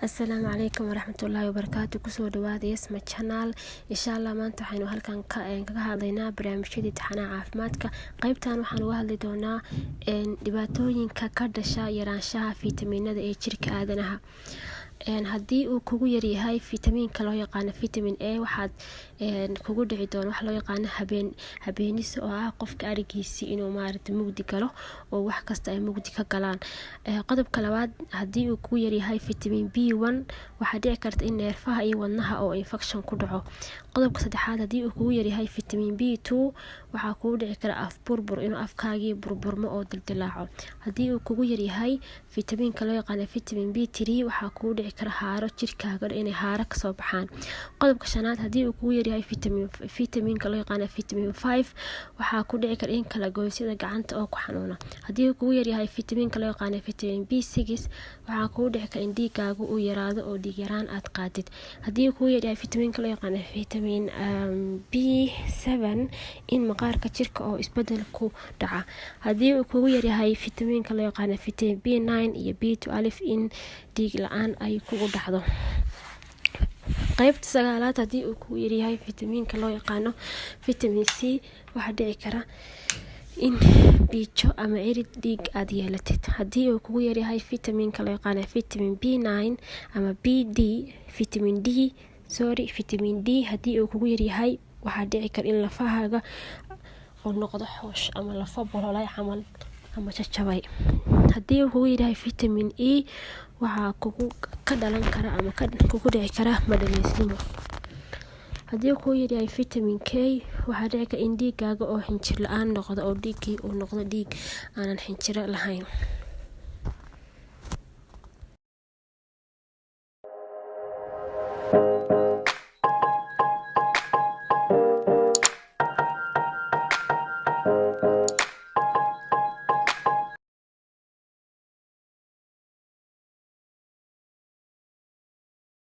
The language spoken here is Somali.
Assalaamu calaykum waraxmatullaahi wabarakaatu. Kusoo dhawaada Yasma Channel. Insha Allah maanta waxaynu halkan kaga hadlaynaa barnaamijyada imtixaanaha caafimaadka. Qaybtan waxaan uga hadli doonaa dhibaatooyinka ka dhasha yaraanshaha fiitamiinada ee jirka aadanaha. Haddii uu kugu yar yahay fiitamiinka loo yaqaan vitamin A, waxaad kugu dhici doona wax loo yaqaan habeenis oo ah qofka arigiisa inuu mugdi galo oo wax kasta ay mugdi ka galaan. Qodobka labaad, haddii uu kugu yar yahay vitamin B1, waxaa dhici karta in neerfaha iyo wadnaha oo infection ku dhaco. Qodobka saddexaad, haddii uu kugu yar yahay vitamin B2, waxaa kugu dhici kara af burbur, inuu afkaagii burburmo oo dildilaaco. Haddii uu kugu yar yahay fiitamiinka loo yaqaan vitamin B3, waxaa kugu dhici kara haaro jirkaaga inay haaro kasoo baxaan. Qodobka shanaad, haddii uu kugu yar yahay fiitamiinka loo yaqaan vitamin 5, waxaa ku dhici kara in kala goysyada gacanta oo ku xanuuna. Haddii uu kugu yar yahay fiitamiinka loo yaqaan vitamin B6, waxaa kugu dhici kara in dhiigaagu uu yaraado oo dhiig yaraan aad qaadid. Haddii uu kugu yar yahay fiitamiinka loo yaqaan vitamin B7, in maqaarka jirka oo isbedel ku dhaca. Haddii uu kugu yar yahay fiitamiinka loo yaqaan vitamin B9 iyo B12, in dhiig la-aan ay kugu dhacdo. Qaybta sagaalaad, haddii uu kugu yar yahay fiitamiinka loo yaqaan vitamin C, waxaa dhici kara in biijo ama cirid dhiig aad yeelatid. Haddii uu kugu yar yahay fiitamiinka loo yaqaan vitamin B9 ama vitamin D, haddii uu kugu yar yahay, waxaa dhici kara in lafahaaga uu noqdo xoosh ama lafo bololay camal ama jajabay. Haddii uu kugu yar yahay vitamin E, waxaa ka dhalan kara ama kugu dhici kara madhaleysnimo. Haddii uu kugu yar yahay vitamin K, waxaa dhici kara in dhiigaaga oo xinjir la-aan noqdo oo dhiiggii uu noqdo dhiig aanan xinjiro lahayn.